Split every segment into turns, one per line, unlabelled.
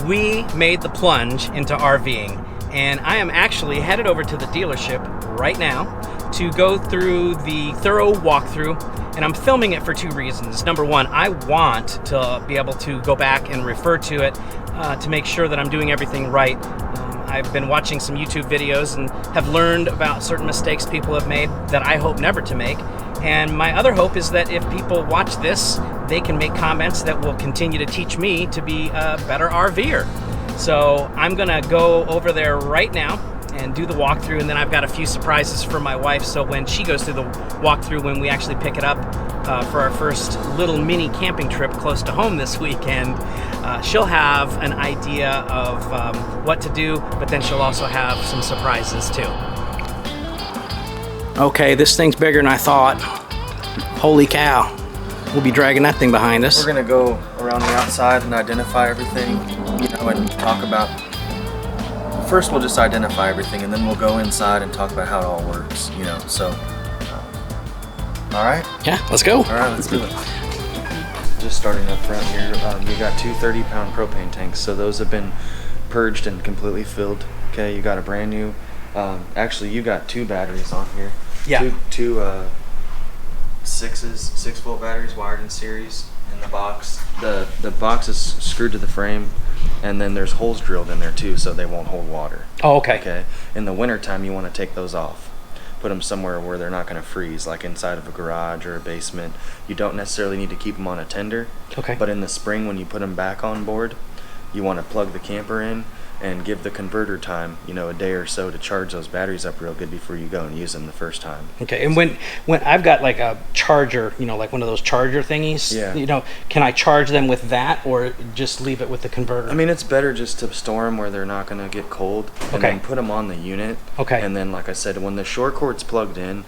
we made the plunge into RVing, and I am actually headed over to the dealership right now to go through the thorough walkthrough, and I'm filming it for two reasons. Number one, I want to be able to go back and refer to it to make sure that I'm doing everything right. I've been watching some YouTube videos and have learned about certain mistakes people have made that I hope never to make. And my other hope is that if people watch this, they can make comments that will continue to teach me to be a better RVer. So I'm gonna go over there right now and do the walkthrough, and then I've got a few surprises for my wife, so when she goes through the walkthrough, when we actually pick it up for our first little mini camping trip close to home this weekend, she'll have an idea of what to do, but then she'll also have some surprises too. Okay, this thing's bigger than I thought. Holy cow. We'll be dragging that thing behind us.
We're gonna go around the outside and identify everything, and talk about. First, we'll just identify everything, and then we'll go inside and talk about how it all works. So. All right.
Yeah, let's go.
All right, let's do it. Just starting up front here, you got two 30-pound propane tanks, so those have been purged and completely filled. Okay, you got a brand new. Actually, you got two batteries on here.
Yeah.
Two 6-volt batteries wired in series in the box. The box is screwed to the frame, and then there's holes drilled in there too, so they won't hold water.
Oh, okay.
Okay. In the wintertime, you want to take those off. Put them somewhere where they're not going to freeze, like inside of a garage or a basement. You don't necessarily need to keep them on a tender.
Okay.
But in the spring, when you put them back on board, you want to plug the camper in and give the converter time, a day or so to charge those batteries up real good before you go and use them the first time.
Okay, and when I've got like a charger, like one of those charger thingies,
yeah.
Can I charge them with that or just leave it with the converter?
I mean, it's better just to store them where they're not going to get cold, and then put them on the unit.
Okay.
And then, like I said, when the short cord's plugged in,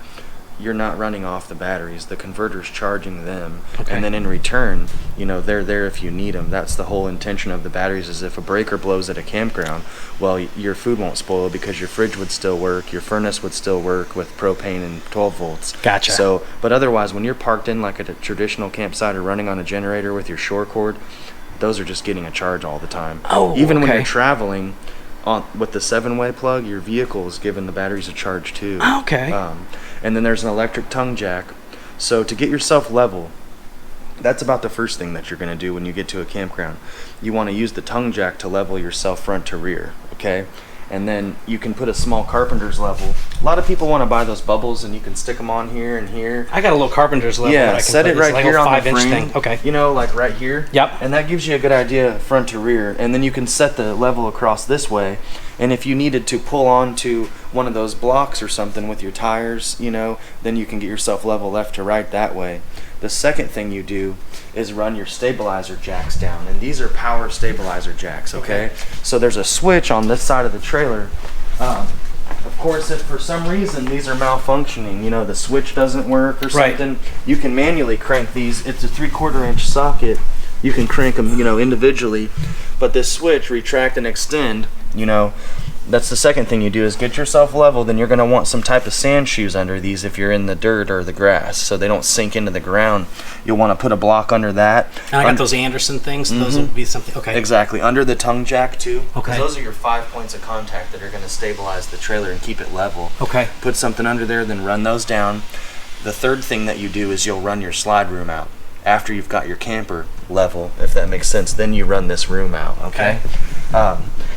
you're not running off the batteries. The converter's charging them.
Okay.
And then in return, they're there if you need them. That's the whole intention of the batteries, is if a breaker blows at a campground, well, your food won't spoil because your fridge would still work, your furnace would still work with propane and 12 volts.
Gotcha.
So, but otherwise, when you're parked in like at a traditional campsite or running on a generator with your short cord, those are just getting a charge all the time.
Oh,
Even when
okay.
you're traveling, with the 7-way plug, your vehicle is giving the batteries a charge too.
Okay.
And then there's an electric tongue jack. So to get yourself level, that's about the first thing that you're going to do when you get to a campground. You want to use the tongue jack to level yourself front to rear, okay? And then you can put a small carpenter's level. A lot of people want to buy those bubbles, and you can stick them on here and here.
I got a little carpenter's level.
Yeah,
that I can
set
put.
it right
like
here on the
5-inch
frame.
thing. Okay.
Like right here.
Yep.
And that gives you a good idea front to rear. And then you can set the level across this way. And if you needed to pull onto one of those blocks or something with your tires, then you can get yourself level left to right that way. The second thing you do is run your stabilizer jacks down. And these are power stabilizer jacks, okay? So there's a switch on this side of the trailer. Of course, if for some reason these are malfunctioning, the switch doesn't work or something, you can manually crank these. It's a 3/4 inch socket. You can crank them, individually. But this switch, retract and extend, that's the second thing you do is get yourself level. Then you're going to want some type of sand shoes under these if you're in the dirt or the grass, so they don't sink into the ground. You'll want to put a block under that.
And I got those Anderson things. Mm-hmm. Those will be something. Okay.
Exactly. Under the tongue jack too.
Okay.
Those are your 5 points of contact that are going to stabilize the trailer and keep it level.
Okay.
Put something under there, then run those down. The third thing that you do is you'll run your slide room out. After you've got your camper level, if that makes sense, then you run this room out, okay?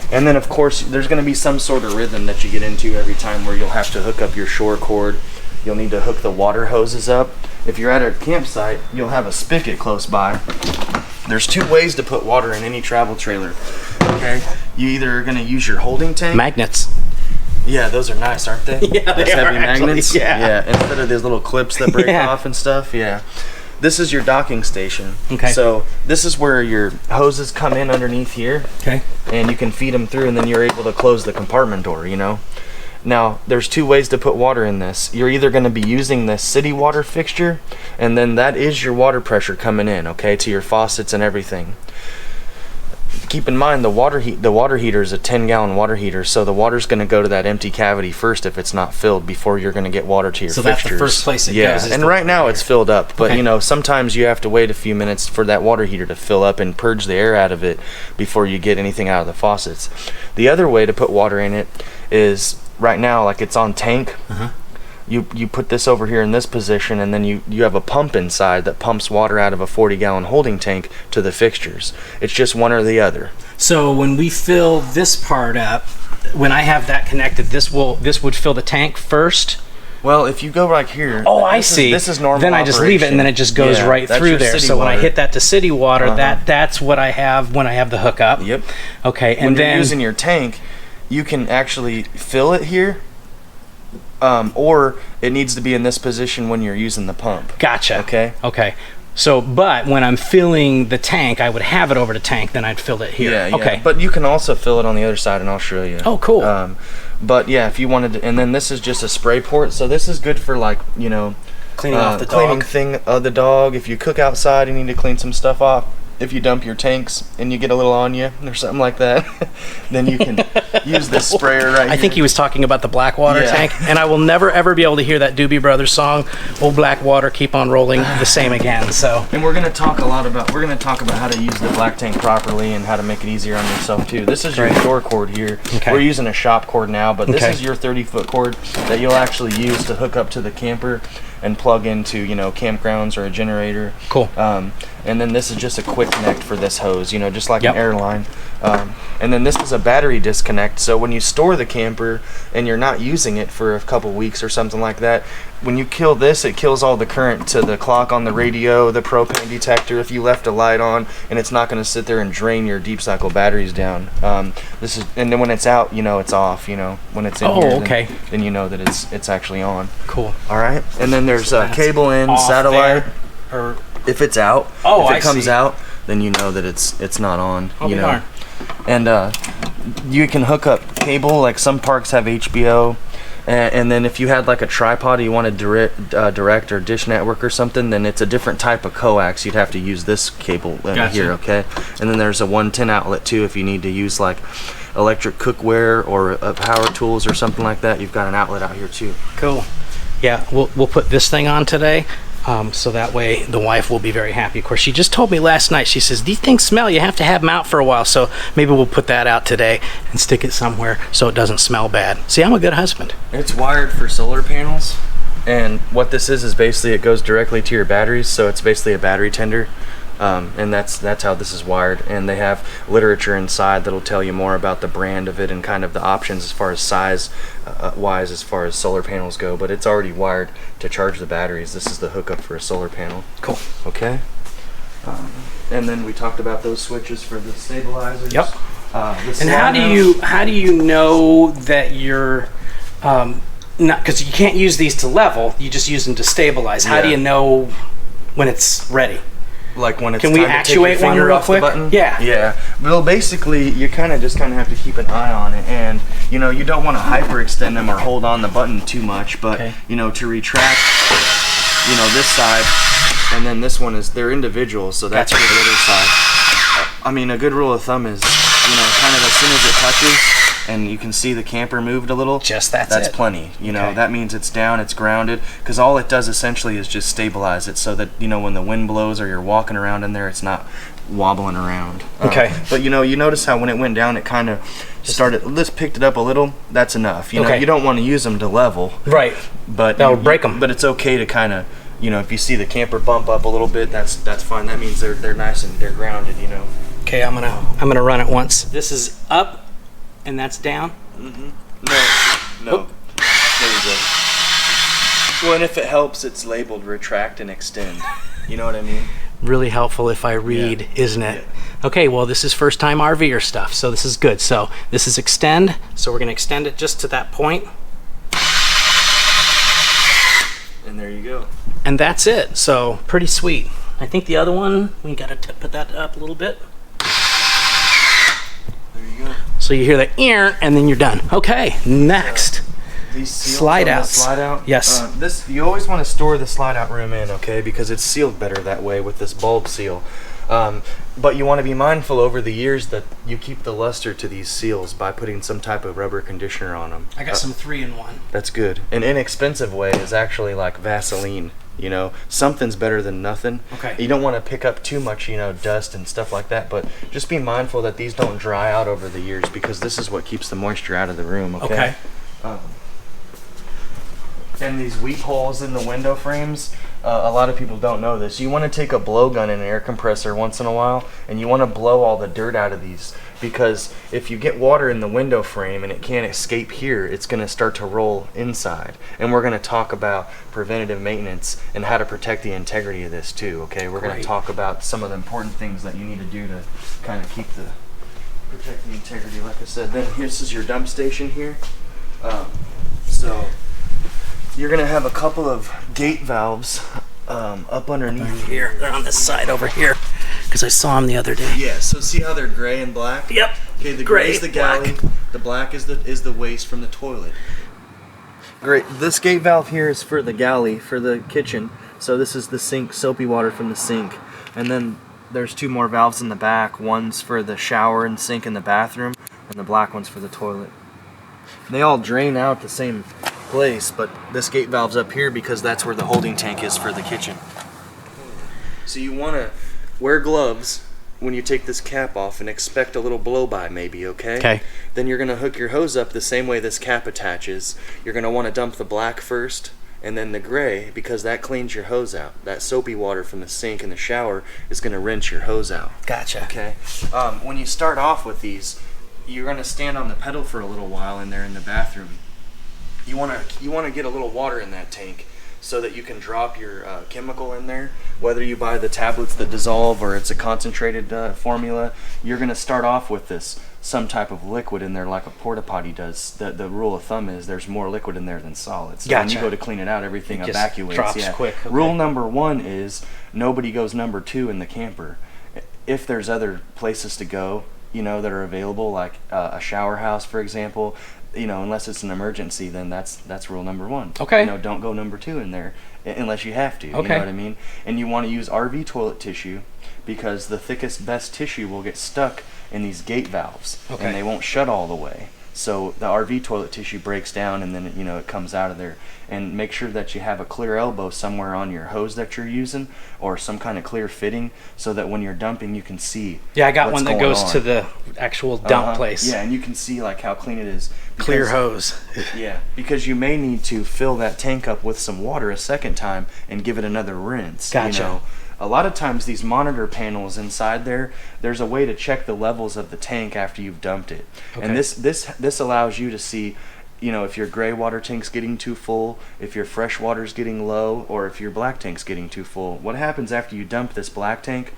And then, of course, there's going to be some sort of rhythm that you get into every time where you'll have to hook up your shore cord. You'll need to hook the water hoses up. If you're at a campsite, you'll have a spigot close by. There's two ways to put water in any travel trailer, okay? You either are going to use your holding tank.
Magnets.
Yeah, those are nice, aren't they?
Yeah,
those
they
heavy
are
magnets.
Actually, yeah.
Instead of these little clips that break off and stuff. Yeah. This is your docking station.
Okay.
So this is where your hoses come in underneath here.
Okay.
And you can feed them through, and then you're able to close the compartment door, Now, there's two ways to put water in this. You're either going to be using the city water fixture, and then that is your water pressure coming in, okay, to your faucets and everything. keep in mind the water heater is a 10-gallon water heater, so the water's going to go to that empty cavity first if it's not filled before you're going to get water to your fixtures.
So that's the first place it goes.
And right now it's filled up, but you know, sometimes you have to wait a few minutes for that water heater to fill up and purge the air out of it before you get anything out of the faucets. The other way to put water in it is right now, like it's on tank. You put this over here in this position, and then you have a pump inside that pumps water out of a 40-gallon holding tank to the fixtures. It's just one or the other.
So when we fill this part up, when I have that connected, this would fill the tank first?
Well, if you go right here...
Oh, I see.
This is normal
Then I just leave it, and then it just goes right through there. So when I hit that to city water, that's what I have when I have the hookup.
Yep.
Okay, and
when
then...
you're using your tank, you can actually fill it here, or it needs to be in this position when you're using the pump.
Gotcha.
Okay.
Okay. So, but when I'm filling the tank, I would have it over the tank, then I'd fill it here.
Yeah,
okay.
But you can also fill it on the other side, and I'll show you.
Oh, cool.
But yeah, if you wanted to, and then this is just a spray port, so this is good for, like, you know,
cleaning off the
cleaning
dog.
the dog. If you cook outside and need to clean some stuff off, if you dump your tanks and you get a little on you or something like that, then you can use this sprayer right here.
I think he was talking about the Blackwater tank, and I will never ever be able to hear that Doobie Brothers song, "Oh Blackwater, Keep on Rolling," the same again. So.
And we're gonna talk about how to use the black tank properly and how to make it easier on yourself too. This is your door cord here.
Okay.
We're using a shop cord now, but this is your 30-foot cord that you'll actually use to hook up to the camper and plug into, you know, campgrounds or a generator.
Cool.
And then this is just a quick connect for this hose, you know, just like an airline. And then this is a battery disconnect, so when you store the camper and you're not using it for a couple weeks or something like that, when you kill this, it kills all the current to the clock on the radio, the propane detector, if you left a light on, and it's not going to sit there and drain your deep cycle batteries down. And then when it's out, you know it's off, you know, when it's in here, then you know that it's actually on.
Cool.
All right, and then there's cable in, satellite,
or
if it's out.
Oh,
if it comes out, then you know that it's not on.
Oh,
you know. And you can hook up cable, like some parks have HBO, and then if you had like a tripod, you wanted direct or dish network or something, then it's a different type of coax. You'd have to use this cable here, okay? And then there's a 110 outlet too if you need to use like electric cookware or power tools or something like that. You've got an outlet out here too.
Cool. Yeah, we'll put this thing on today. So that way the wife will be very happy. Of course, she just told me last night, she says, these things smell, you have to have them out for a while. So maybe we'll put that out today and stick it somewhere so it doesn't smell bad. See, I'm a good husband.
It's wired for solar panels, and what this is basically it goes directly to your batteries, so it's basically a battery tender. And that's how this is wired, and they have literature inside that'll tell you more about the brand of it and kind of the options as far as size wise as far as solar panels go, but it's already wired to charge the batteries. This is the hookup for a solar panel.
Cool.
Okay. And then we talked about those switches for the stabilizers.
Yep. And how do you know that you're not, because you can't use these to level, you just use them to stabilize. How do you know when it's ready?
Like when it's
can
time
we
to
actuate
take your
one
finger
real
off
quick?
the button?
Yeah.
Well, basically, you kind of have to keep an eye on it, and you know you don't want to hyperextend them or hold on the button too much. But you know, to retract, you know, this side, and then this one they're individual, so that's for the other side. I mean, a good rule of thumb is, you know, kind of as soon as it touches and you can see the camper moved a little, that's plenty. You know, that means it's down, it's grounded, because all it does essentially is just stabilize it so that, you know, when the wind blows or you're walking around in there, it's not wobbling around. But you know, you notice how when it went down, it kind of picked it up a little. That's enough. You know, you don't want to use them to level. Right. But that would break them. But it's okay to kind of, you know, if you see the camper bump up a little bit, that's fine. That means they're nice and they're grounded. You know.
Okay, I'm gonna run it once. This is up, and that's down.
No. Oop. There you go. Well, and if it helps, it's labeled retract and extend. You know what I mean?
Really helpful if I read, isn't it? Yeah. Okay, well, this is first time RV'er stuff, so this is good. So this is extend, so we're gonna extend it just to that point.
And there you go.
And that's it, so pretty sweet. I think the other one, we gotta put that up a little bit.
There you go.
So you hear the ear, and then you're done. Okay, next.
These
slide outs.
Slide out.
Yes.
This you always want to store the slide out room in, okay, because it's sealed better that way with this bulb seal. But you want to be mindful over the years that you keep the luster to these seals by putting some type of rubber conditioner on them.
I got some 3-in-1.
That's good. An inexpensive way is actually like Vaseline. You know, something's better than nothing.
Okay.
You don't want to pick up too much, you know, dust and stuff like that, but just be mindful that these don't dry out over the years, because this is what keeps the moisture out of the room, okay? And these weep holes in the window frames, a lot of people don't know this. You want to take a blowgun and an air compressor once in a while, and you want to blow all the dirt out of these, because if you get water in the window frame and it can't escape here, it's going to start to roll inside. And we're going to talk about preventative maintenance and how to protect the integrity of this too, okay? We're going to talk about some of the important things that you need to do to kind of protect the integrity, like I said. Then this is your dump station here. So you're going to have a couple of gate valves up underneath
Here, they're on this side over here, because I saw them the other day.
Yeah, so see how they're gray and black?
Yep.
Okay, the gray is the galley, the black is the waste from the toilet. Great. This gate valve here is for the galley, for the kitchen. So this is the sink, soapy water from the sink. And then there's 2 more valves in the back. One's for the shower and sink in the bathroom, and the black one's for the toilet. They all drain out the same place, but this gate valve's up here because that's where the holding tank is for the kitchen. So you want to wear gloves when you take this cap off and expect a little blow-by maybe, okay?
Okay.
Then you're going to hook your hose up the same way this cap attaches. You're going to want to dump the black first and then the gray, because that cleans your hose out. That soapy water from the sink and the shower is going to rinse your hose out.
Gotcha.
Okay. When you start off with these, you're going to stand on the pedal for a little while in there in the bathroom. You want to get a little water in that tank so that you can drop your chemical in there. Whether you buy the tablets that dissolve or it's a concentrated formula, you're going to start off with some type of liquid in there, like a porta potty does. The rule of thumb is there's more liquid in there than solids. So when you go to clean it out, everything evacuates.
Drops quick. Okay.
Rule number 1 is nobody goes number 2 in the camper. If there's other places to go, you know, that are available, like a shower house, for example, you know, unless it's an emergency, then that's rule number 1.
Okay.
You know, don't go number 2 in there unless you have to.
Okay.
You know what I mean? And you want to use RV toilet tissue, because the thickest, best tissue will get stuck in these gate valves, and they won't shut all the way. So the RV toilet tissue breaks down, and then, you know, it comes out of there. And make sure that you have a clear elbow somewhere on your hose that you're using, or some kind of clear fitting, so that when you're dumping, you can see.
Yeah, I got one that goes to the actual dump place.
Yeah, and you can see like how clean it is.
Clear hose.
Yeah, because you may need to fill that tank up with some water a second time and give it another rinse.
Gotcha.
You know? A lot of times these monitor panels inside there's a way to check the levels of the tank after you've dumped it. Okay. And this allows you to see, you know, if your gray water tank's getting too full, if your fresh water's getting low, or if your black tank's getting too full. What happens after you dump this black tank?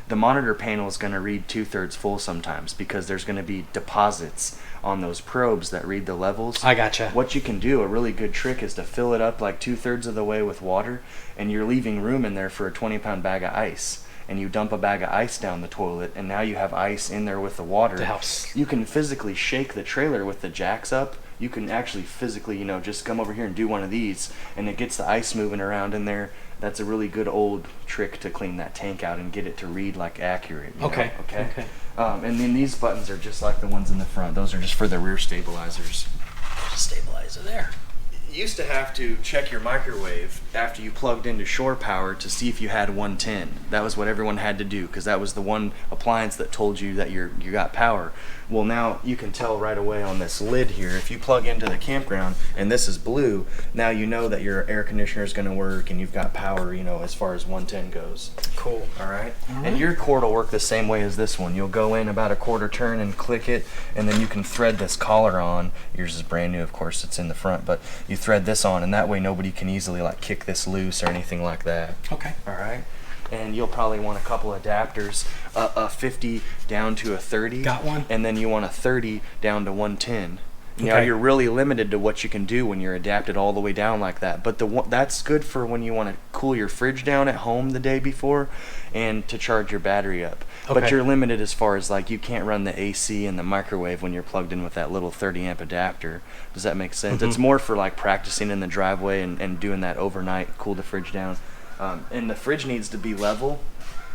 The monitor panel is going to read 2/3 full sometimes, because there's going to be deposits on those probes that read the levels.
I gotcha.
What you can do, a really good trick, is to fill it up like 2/3 of the way with water, and you're leaving room in there for a 20-pound bag of ice. And you dump a bag of ice down the toilet, and now you have ice in there with the water.
To help.
You can physically shake the trailer with the jacks up. You can actually physically, you know, just come over here and do one of these, and it gets the ice moving around in there. That's a really good old trick to clean that tank out and get it to read like accurate.
Okay.
Okay. And then these buttons are just like the ones in the front. Those are just for the rear stabilizers.
Stabilizer there.
You used to have to check your microwave after you plugged into shore power to see if you had 110. That was what everyone had to do, because that was the one appliance that told you that you got power. Well, now you can tell right away on this lid here. If you plug into the campground and this is blue, now you know that your air conditioner is going to work and you've got power, you know, as far as 110 goes.
Cool.
All right. And your cord will work the same way as this one. You'll go in about a quarter turn and click it, and then you can thread this collar on. Yours is brand new, of course, it's in the front, but you thread this on, and that way nobody can easily like kick this loose or anything like that.
Okay.
All right. And you'll probably want a couple adapters, a 50 down to a 30.
Got one.
And then you want a 30 down to 110. Now you're really limited to what you can do when you're adapted all the way down like that. But that's good for when you want to cool your fridge down at home the day before and to charge your battery up.
Okay.
But you're limited as far as like you can't run the AC and the microwave when you're plugged in with that little 30 amp adapter. Does that make sense? It's more for like practicing in the driveway and doing that overnight, cool the fridge down. And the fridge needs to be level.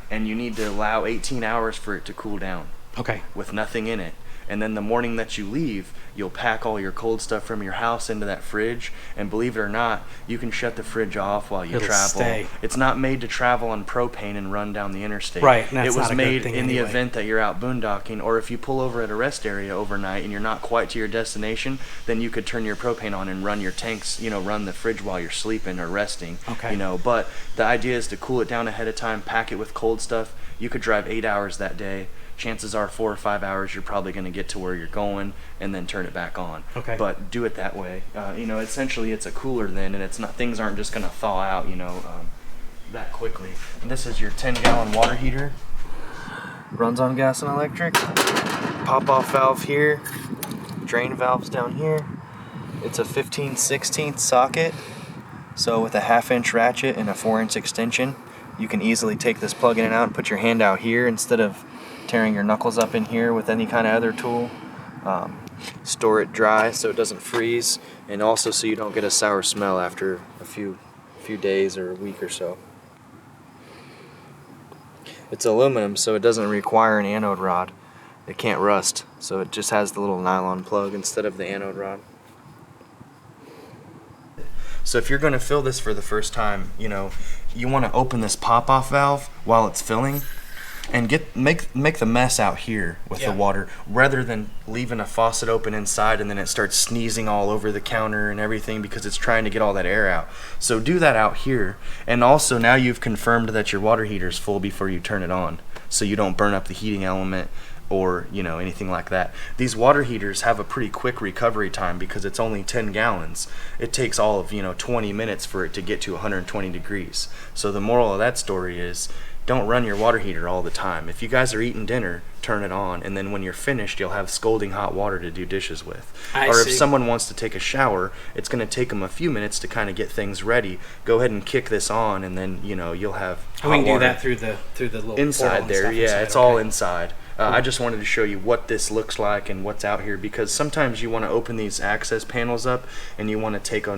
and you need to allow 18 hours for it to cool down.
Okay.
With nothing in it. And then the morning that you leave, you'll pack all your cold stuff from your house into that fridge, and believe it or not, you can shut the fridge off while you
It'll
travel.
stay.
It's not made to travel on propane and run down the interstate.
Right, and that's
it was
not a good
made
thing
in the
anyway.
event that you're out boondocking, or if you pull over at a rest area overnight and you're not quite to your destination, then you could turn your propane on and run your tanks, run the fridge while you're sleeping or resting.
Okay.
But the idea is to cool it down ahead of time, pack it with cold stuff. You could drive 8 hours that day. Chances are 4 or 5 hours you're probably going to get to where you're going and then turn it back on.
Okay.
But do it that way. Essentially it's a cooler then, and it's not, things aren't just going to thaw out, that quickly. And this is your 10-gallon water heater. Runs on gas and electric. Pop-off valve here. Drain valves down here. It's a 15/16 socket. So with a 1/2-inch ratchet and a 4-inch extension, you can easily take this plug in and out and put your hand out here instead of tearing your knuckles up in here with any kind of other tool. Store it dry so it doesn't freeze, and also so you don't get a sour smell after a few days or a week or so. It's aluminum, so it doesn't require an anode rod. It can't rust, so it just has the little nylon plug instead of the anode rod. So if you're going to fill this for the first time, you want to open this pop-off valve while it's filling, and make the mess out here with the water, rather than leaving a faucet open inside and then it starts sneezing all over the counter and everything because it's trying to get all that air out. So do that out here, and also now you've confirmed that your water heater is full before you turn it on, so you don't burn up the heating element or anything like that. These water heaters have a pretty quick recovery time because it's only 10 gallons. It takes all of 20 minutes for it to get to 120 degrees. So the moral of that story is, don't run your water heater all the time. If you guys are eating dinner, turn it on, and then when you're finished, you'll have scalding hot water to do dishes with. If someone wants to take a shower, it's going to take them a few minutes to kind of get things ready. Go ahead and kick this on, and then you'll have hot
we can
water
do that through the little
inside there. Yeah,
inside.
it's all inside. I just wanted to show you what this looks like and what's out here, because sometimes you want to open these access panels up and you want to take a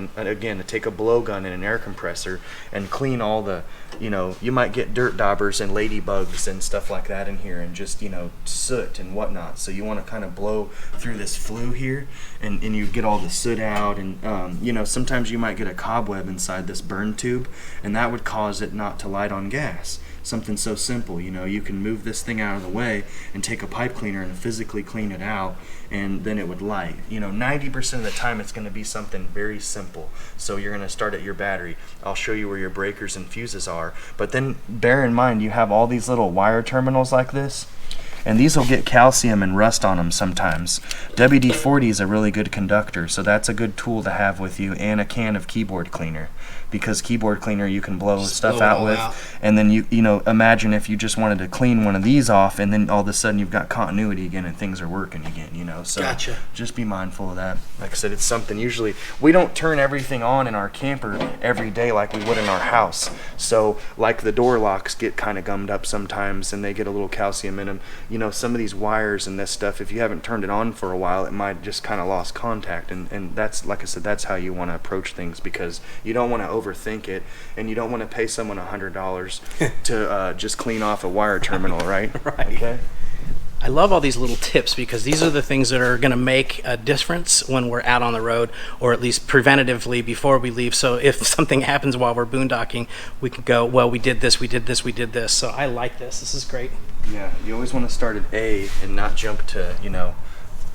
blowgun and an air compressor and clean all the, you might get dirt daubers and ladybugs and stuff like that in here, and just, soot and whatnot. So you want to kind of blow through this flue here and you get all the soot out, and sometimes you might get a cobweb inside this burn tube, and that would cause it not to light on gas. Something so simple, you can move this thing out of the way and take a pipe cleaner and physically clean it out, and then it would light. 90% of the time it's going to be something very simple. So you're going to start at your battery. I'll show you where your breakers and fuses are, but then bear in mind you have all these little wire terminals like this, and these will get calcium and rust on them sometimes. WD-40 is a really good conductor, so that's a good tool to have with you, and a can of keyboard cleaner, because keyboard cleaner you can blow stuff out with, and then you imagine if you just wanted to clean one of these off, and then all of a sudden you've got continuity again and things are working again. So
Gotcha.
Just be mindful of that. Like I said, it's something, usually we don't turn everything on in our camper every day like we would in our house. So like the door locks get kind of gummed up sometimes and they get a little calcium in them. Some of these wires and this stuff, if you haven't turned it on for a while, it might just kind of lost contact, and that's, like I said, that's how you want to approach things, because you don't want to overthink it, and you don't want to pay someone $100 to just clean off a wire terminal, right?
Right.
Okay.
I love all these little tips, because these are the things that are going to make a difference when we're out on the road, or at least preventatively before we leave. So if something happens while we're boondocking, we can go, well, we did this, we did this, we did this. So I like this. This is great.
Yeah, you always want to start at A and not jump to,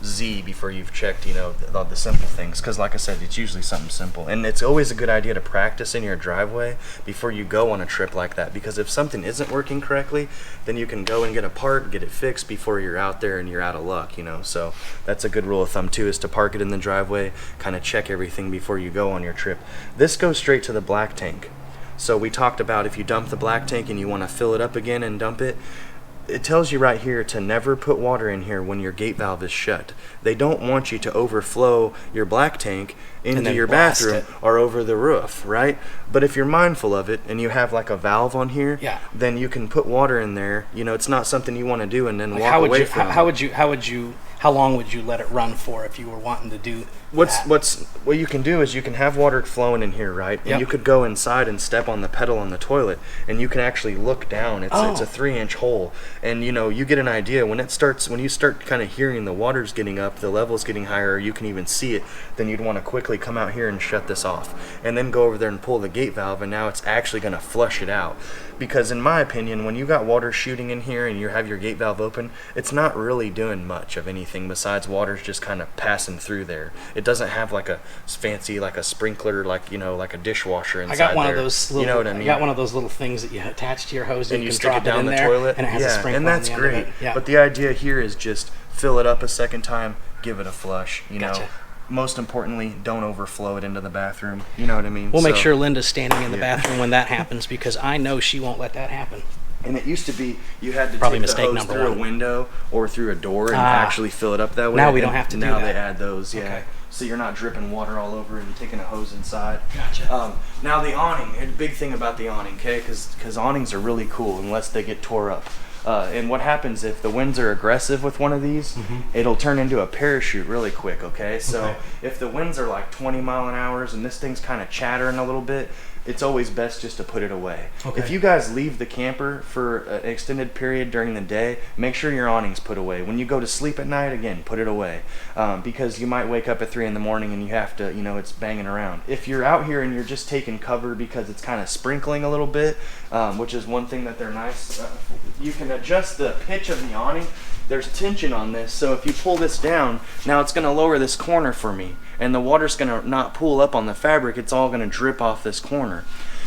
Z before you've checked, the simple things, because like I said, it's usually something simple, and it's always a good idea to practice in your driveway before you go on a trip like that, because if something isn't working correctly, then you can go and get a part, get it fixed before you're out there and you're out of luck. So that's a good rule of thumb too, is to park it in the driveway, kind of check everything before you go on your trip. This goes straight to the black tank. So we talked about if you dump the black tank and you want to fill it up again and dump it, it tells you right here to never put water in here when your gate valve is shut. They don't want you to overflow your black tank into your bathroom or over the roof, right? But if you're mindful of it and you have like a valve on here, then you can put water in there. It's not something you want to do and then walk away from.
How how long would you let it run for if you were wanting to do that?
What you can do is you can have water flowing in here, right? And
Yep.
you could go inside and step on the pedal on the toilet, and you can actually look down. It's a 3-inch hole, and you get an idea when you start kind of hearing the water's getting up, the level's getting higher, you can even see it. Then you'd want to quickly come out here and shut this off, and then go over there and pull the gate valve, and now it's actually going to flush it out. Because in my opinion, when you got water shooting in here and you have your gate valve open, it's not really doing much of anything besides water's just kind of passing through there. It doesn't have like a fancy, like a sprinkler, like like a dishwasher inside.
I got one
there.
of those little.
You know what I mean?
I got one of those little things that you attach to your hose
and you
can
stick
drop
it down
in
the
there,
toilet.
and it has a sprinkler
and that's
on the end
great.
of it. Yeah.
But the idea here is just fill it up a second time, give it a flush.
Gotcha.
Most importantly, don't overflow it into the bathroom. You know what I mean?
We'll make sure Linda's standing in the bathroom when that happens, because I know she won't let that happen.
And it used to be you had to
Probably
take the
mistake
hose
number
through
one.
a window or through a door and actually fill it up that way.
Now we don't have to do
Now
that.
they add those, yeah.
Okay.
So you're not dripping water all over and taking a hose inside.
Gotcha.
Now the awning, a big thing about the awning, okay? Because awnings are really cool unless they get tore up. And what happens if the winds are aggressive with one of these, it'll turn into a parachute really quick, okay? So if the winds are like 20 mile an hour and this thing's kind of chattering a little bit, it's always best just to put it away.
Okay.
If you guys leave the camper for an extended period during the day, make sure your awning's put away. When you go to sleep at night, again, put it away. Because you might wake up at 3 in the morning and you have to, it's banging around. If you're out here and you're just taking cover because it's kind of sprinkling a little bit, which is one thing that they're nice, you can adjust the pitch of the awning. There's tension on this, so if you pull this down, now it's going to lower this corner for me, and the water's going to not pool up on the fabric, it's all going to drip off this corner.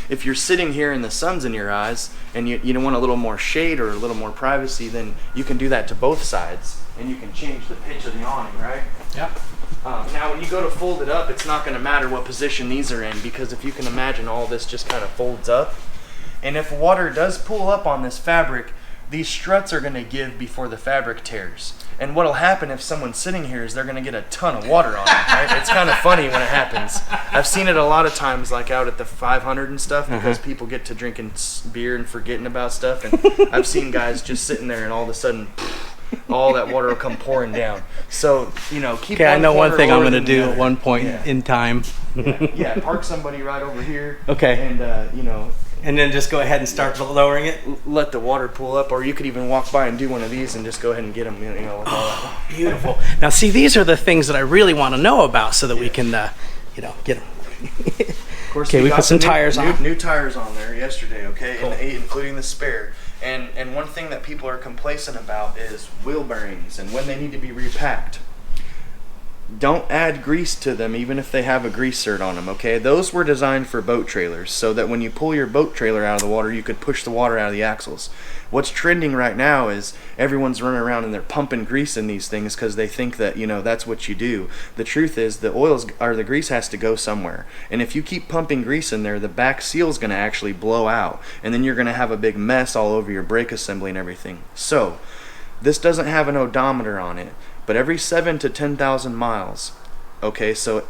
If you're sitting here and the sun's in your eyes, and you want a little more shade or a little more privacy, then you can do that to both sides, and you can change the pitch of the awning, right?
Yep.
Now when you go to fold it up, it's not going to matter what position these are in, because if you can imagine, all this just kind of folds up, and if water does pool up on this fabric, these struts are going to give before the fabric tears. And what'll happen if someone's sitting here is they're going to get a ton of water on them, right? It's kind of funny when it happens. I've seen it a lot of times, like out at the 500 and stuff, because people get to drinking beer and forgetting about stuff. And I've seen guys just sitting there and all of a sudden, all that water will come pouring down. So, keep
Okay, I know one
corner
thing I'm
lower
going to
than
do
the
at
other.
one point
Yeah.
in time.
Yeah, park somebody right over here.
Okay.
And,
And then just go ahead and start lowering it.
let the water pool up, or you could even walk by and do one of these and just go ahead and get them. With all that.
Beautiful. Now, see, these are the things that I really want to know about, so that we can, get them.
Of course,
Okay, we
got
put some
the
tires on.
New tires on there yesterday, okay,
Cool.
including the spare. And one thing that people are complacent about is wheel bearings and when they need to be repacked. Don't add grease to them, even if they have a grease cert on them, okay? Those were designed for boat trailers, so that when you pull your boat trailer out of the water, you could push the water out of the axles. What's trending right now is everyone's running around and they're pumping grease in these things because they think that, that's what you do. The truth is the the grease has to go somewhere. And if you keep pumping grease in there, the back seal's going to actually blow out. And then you're going to have a big mess all over your brake assembly and everything. So, this doesn't have an odometer on it. But every 7 to 10,000 miles, okay, so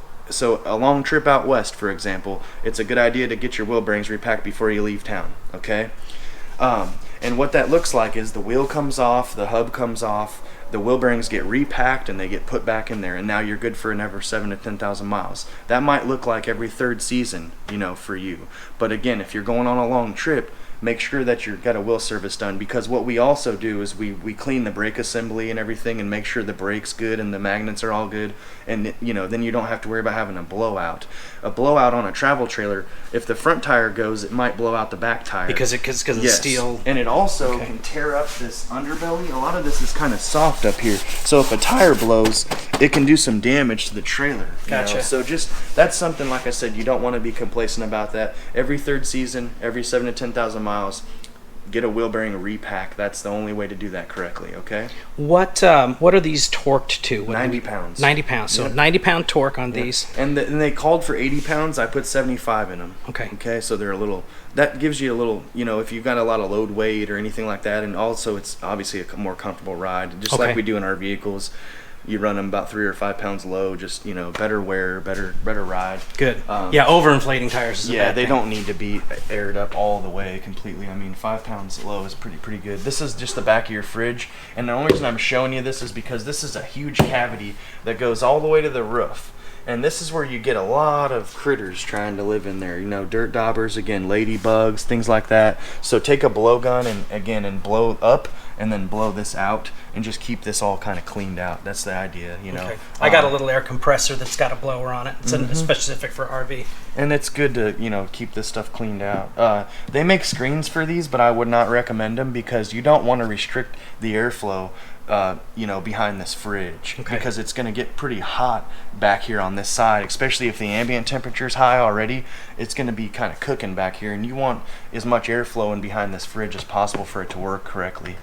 a long trip out west, for example, it's a good idea to get your wheel bearings repacked before you leave town, okay? And what that looks like is the wheel comes off, the hub comes off, the wheel bearings get repacked and they get put back in there, and now you're good for another 7 to 10,000 miles. That might look like every third season, for you. But again, if you're going on a long trip, make sure that you've got a wheel service done, because what we also do is we clean the brake assembly and everything and make sure the brake's good and the magnets are all good, and then you don't have to worry about having a blowout. A blowout on a travel trailer, if the front tire goes, it might blow out the back tire.
Because of the steel.
And it also can tear up this underbelly. A lot of this is kind of soft up here. So if a tire blows, it can do some damage to the trailer.
Gotcha.
So that's something, like I said, you don't want to be complacent about that. Every third season, every 7 to 10,000 miles, get a wheel bearing repack. That's the only way to do that correctly, okay?
What are these torqued to?
90 pounds.
90 pounds. So
Yep.
90-pound torque on these.
And they called for 80 pounds. I put 75 in them.
Okay.
Okay, so they're a little, that gives you a little, if you've got a lot of load weight or anything like that, and also it's obviously a more comfortable ride, just
Okay.
like we do in our vehicles. You run them about 3 or 5 pounds low, just, you know, better wear, better ride.
Good. Yeah, overinflating tires is a bad
they
thing.
don't need to be aired up all the way completely. I mean, 5 pounds low is pretty good. This is just the back of your fridge, and the only reason I'm showing you this is because this is a huge cavity that goes all the way to the roof. And this is where you get a lot of critters trying to live in there. You know, dirt daubers, again, ladybugs, things like that. So take a blowgun and blow up and then blow this out and just keep this all kind of cleaned out. That's the idea, you know.
Okay. I got a little air compressor that's got a blower on it. It's specific for RV.
And it's good to, you know, keep this stuff cleaned out. They make screens for these, but I would not recommend them because you don't want to restrict the airflow you know, behind this fridge, because it's going to get pretty hot back here on this side, especially if the ambient temperature is high already. It's going to be kind of cooking back here, and you want as much airflow in behind this fridge as possible for it to work correctly.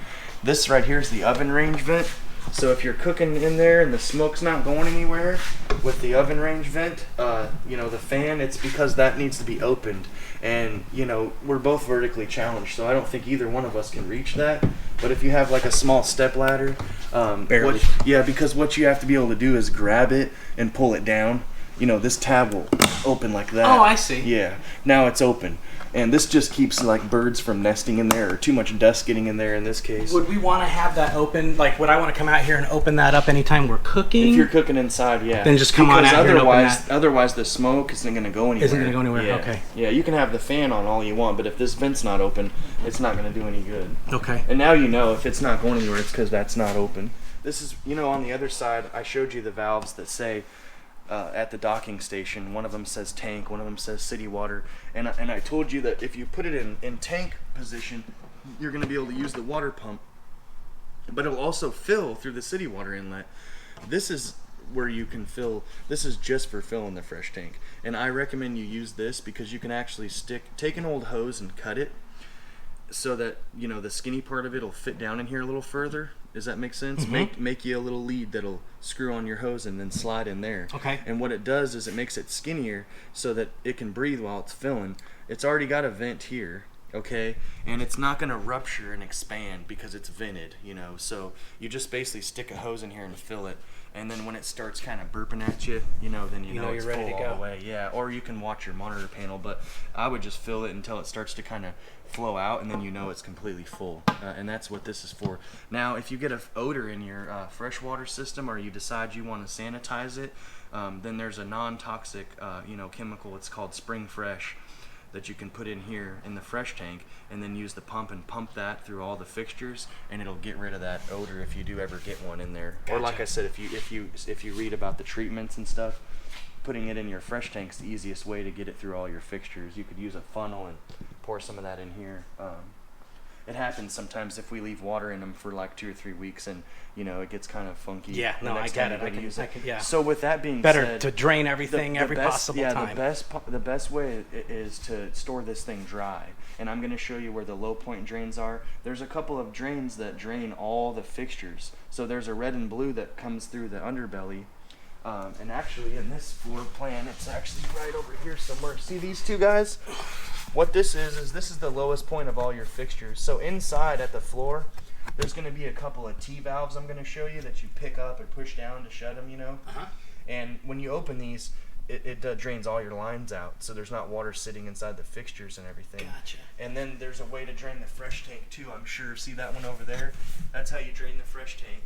This right here is the oven range vent. So if you're cooking in there and the smoke's not going anywhere with the oven range vent, you know, the fan, it's because that needs to be opened. And, you know, we're both vertically challenged, so I don't think either one of us can reach that. But if you have like a small step ladder,
Barely.
because what you have to be able to do is grab it and pull it down. You know, this tab will open like that.
Oh, I see.
Yeah, now it's open. And this just keeps like birds from nesting in there or too much dust getting in there in this case.
Would we want to have that open? Like, would I want to come out here and open that up anytime we're cooking?
If you're cooking inside, yeah.
Then just come on out here and open that.
Otherwise the smoke isn't going to go anywhere.
Isn't going to go anywhere,
Yeah.
okay.
Yeah, you can have the fan on all you want, but if this vent's not open, it's not going to do any good.
Okay.
And now you know if it's not going anywhere, it's because that's not open. This is, you know, on the other side, I showed you the valves that say, at the docking station, one of them says tank, one of them says city water, and I told you that if you put it in tank position, you're going to be able to use the water pump, but it'll also fill through the city water inlet. This is where you can fill. This is just for filling the fresh tank, and I recommend you use this because you can actually take an old hose and cut it so that, you know, the skinny part of it will fit down in here a little further. Does that make sense? Make you a little lead that'll screw on your hose and then slide in there.
Okay.
And what it does is it makes it skinnier so that it can breathe while it's filling. It's already got a vent here, okay? And it's not going to rupture and expand because it's vented, you know. So you just basically stick a hose in here and fill it. And then when it starts kind of burping at you, you know, then you know it's
you're ready
full
to go.
all the way. Yeah, or you can watch your monitor panel, but I would just fill it until it starts to kind of flow out, and then you know it's completely full. And that's what this is for. Now, if you get an odor in your freshwater system, or you decide you want to sanitize it, then there's a non-toxic, you know, chemical. It's called Spring Fresh that you can put in here in the fresh tank, and then use the pump and pump that through all the fixtures, and it'll get rid of that odor if you do ever get one in there. Or like I said, if you read about the treatments and stuff, putting it in your fresh tank's the easiest way to get it through all your fixtures. You could use a funnel and pour some of that in here. It happens sometimes if we leave water in them for like 2 or 3 weeks, and you know it gets kind of funky.
Yeah, no, I get it. Yeah.
So with that being
Better
said,
to drain everything every possible time.
The best way is to store this thing dry. And I'm going to show you where the low point drains are. There's a couple of drains that drain all the fixtures. So there's a red and blue that comes through the underbelly. And actually in this floor plan, it's actually right over here somewhere. See these two guys? What this is this is the lowest point of all your fixtures. So inside at the floor, there's going to be a couple of T-valves I'm going to show you that you pick up and push down to shut them, you know. And when you open these, it drains all your lines out, so there's not water sitting inside the fixtures and everything.
Gotcha.
And then there's a way to drain the fresh tank too, I'm sure. See that one over there? That's how you drain the fresh tank.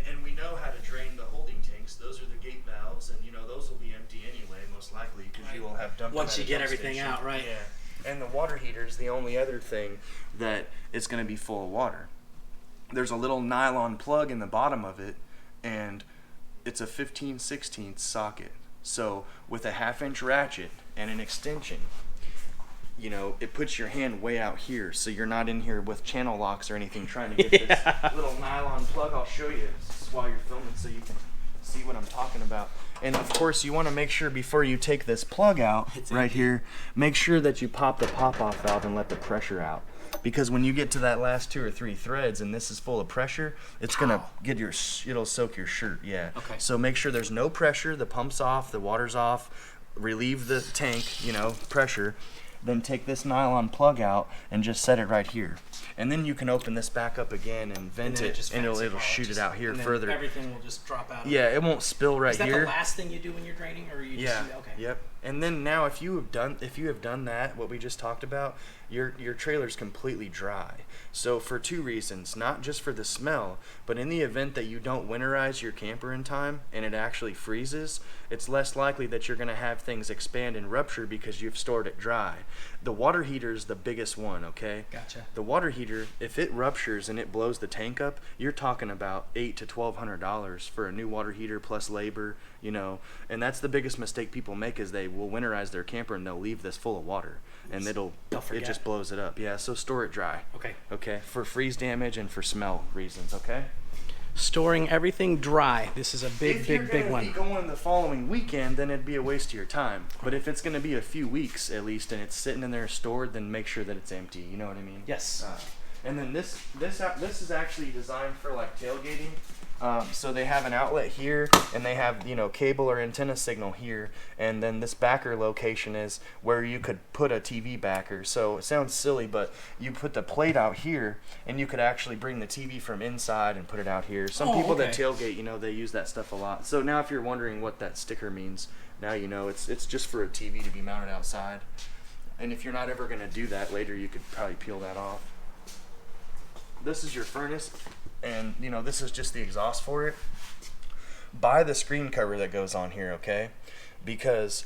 And we know how to drain the holding tanks. Those are the gate valves, and you know those will be empty anyway, most likely, because you will have dumped
once
them
you
at a
get
dump
everything
station.
out, right?
Yeah. And the water heater is the only other thing that is going to be full of water. There's a little nylon plug in the bottom of it, and it's a 15/16 socket. So with a 1/2-inch ratchet and an extension, you know, it puts your hand way out here, so you're not in here with channel locks or anything trying to get this little nylon plug. I'll show you this while you're filming so you can see what I'm talking about. And of course, you want to make sure before you take this plug out right here, make sure that you pop the pop-off valve and let the pressure out. Because when you get to that last 2 or 3 threads and this is full of pressure, it's gonna it'll soak your shirt. Yeah.
Okay.
So make sure there's no pressure. The pump's off, the water's off. Relieve the tank, you know, pressure. then take this nylon plug out and just set it right here. And then you can open this back up again and vent it, and it'll shoot it out here further.
Everything will just drop out.
Yeah, it won't spill right here.
Is that the last thing you do when you're draining, or you just do that? Okay.
Yep. And then now, if you have done that, what we just talked about, your trailer's completely dry. So for two reasons, not just for the smell, but in the event that you don't winterize your camper in time and it actually freezes, it's less likely that you're going to have things expand and rupture because you've stored it dry. The water heater is the biggest one, okay?
Gotcha.
The water heater, if it ruptures and it blows the tank up, you're talking about $800 to $1,200 for a new water heater plus labor, you know. And that's the biggest mistake people make, is they will winterize their camper and they'll leave this full of water, and it just blows it up. Yeah, so store it dry. Okay, for freeze damage and for smell reasons, okay?
Storing everything dry. This is a big one.
If you're going to be going the following weekend, then it'd be a waste of your time. But if it's going to be a few weeks at least, and it's sitting in there stored, then make sure that it's empty. You know what I mean?
Yes.
And then this is actually designed for like tailgating. So they have an outlet here, and they have, you know, cable or antenna signal here, and then this backer location is where you could put a TV backer. So it sounds silly, but you put the plate out here, and you could actually bring the TV from inside and put it out here. Some people that tailgate, you know, they use that stuff a lot. So now if you're wondering what that sticker means, now you know it's just for a TV to be mounted outside. And if you're not ever going to do that later, you could probably peel that off. This is your furnace, and you know, this is just the exhaust for it. Buy the screen cover that goes on here, okay? Because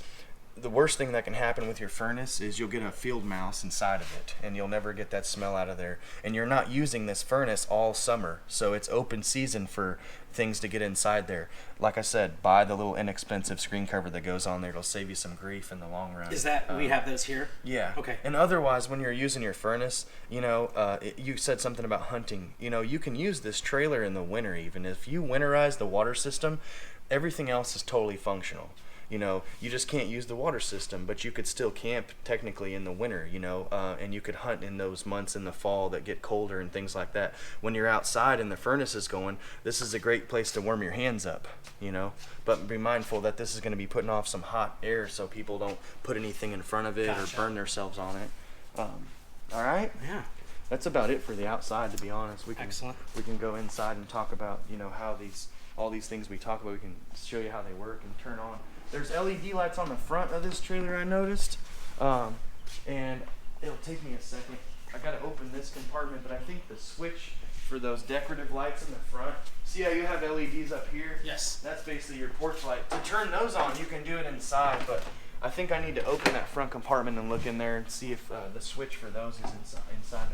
the worst thing that can happen with your furnace is you'll get a field mouse inside of it, and you'll never get that smell out of there. And you're not using this furnace all summer, so it's open season for things to get inside there. Like I said, buy the little inexpensive screen cover that goes on there. It'll save you some grief in the long run.
Is that, we have those here?
Yeah.
Okay.
And otherwise, when you're using your furnace, you know, you said something about hunting. You know, you can use this trailer in the winter even. If you winterize the water system, everything else is totally functional. You know, you just can't use the water system, but you could still camp technically in the winter, you know, and you could hunt in those months in the fall that get colder and things like that. When you're outside and the furnace is going, this is a great place to warm your hands up, you know, but be mindful that this is going to be putting off some hot air so people don't put anything in front of it or burn themselves on it. All right?
Yeah.
That's about it for the outside, to be honest.
Excellent.
We can go inside and talk about, you know, how all these things we talk about, we can show you how they work and turn on. There's LED lights on the front of this trailer, I noticed, and it'll take me a second. I gotta open this compartment, but I think the switch for those decorative lights in the front, see how you have LEDs up here?
Yes.
That's basically your porch light. To turn those on, you can do it inside, but I think I need to open that front compartment and look in there and see if the switch for those is inside.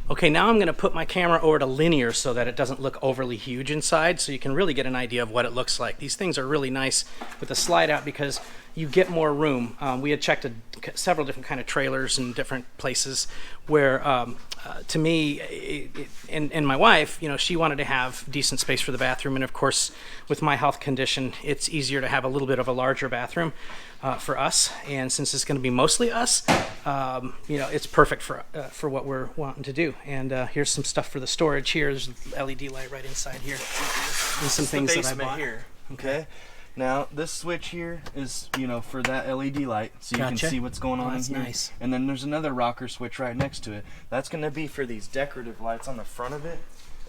Okay, now I'm going to put my camera over to linear so that it doesn't look overly huge inside, so you can really get an idea of what it looks like. These things are really nice with the slide out because you get more room. We had checked several different kind of trailers in different places where, to me, and my wife, you know, she wanted to have decent space for the bathroom, and of course, with my health condition, it's easier to have a little bit of a larger bathroom for us. And since it's going to be mostly us, you know, it's perfect for what we're wanting to do. And here's some stuff for the storage here. There's an LED light right inside here, and some things that I bought
here. Okay. Now, this switch here is, you know, for that LED light, so you can see what's going on in here.
Nice.
And then there's another rocker switch right next to it. That's going to be for these decorative lights on the front of it.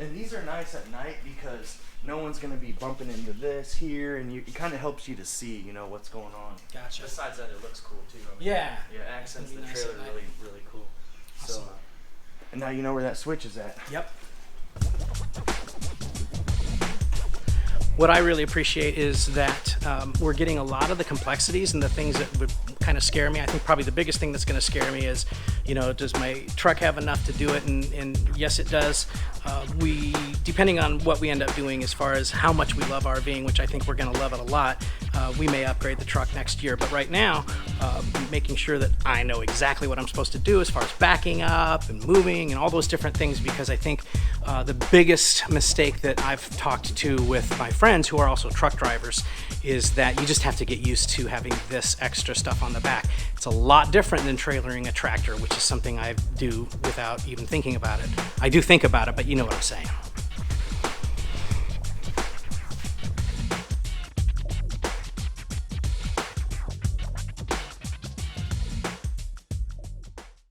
And these are nice at night because no one's going to be bumping into this here, and it kind of helps you to see, you know, what's going on.
Gotcha.
Besides that, it looks cool, too. I mean,
yeah,
accents the
nice
trailer really, really cool.
Awesome.
So, and now you know where that switch is at.
Yep. What I really appreciate is that we're getting a lot of the complexities and the things that would kind of scare me. I think probably the biggest thing that's going to scare me is, you know, does my truck have enough to do it? And yes, it does. Depending on what we end up doing as far as how much we love RVing, which I think we're going to love it a lot, we may upgrade the truck next year. But right now, making sure that I know exactly what I'm supposed to do as far as backing up and moving and all those different things, because I think the biggest mistake that I've talked to with my friends who are also truck drivers is that you just have to get used to having this extra stuff on the back. It's a lot different than trailering a tractor, which is something I do without even thinking about it. I do think about it, but you know what I'm saying.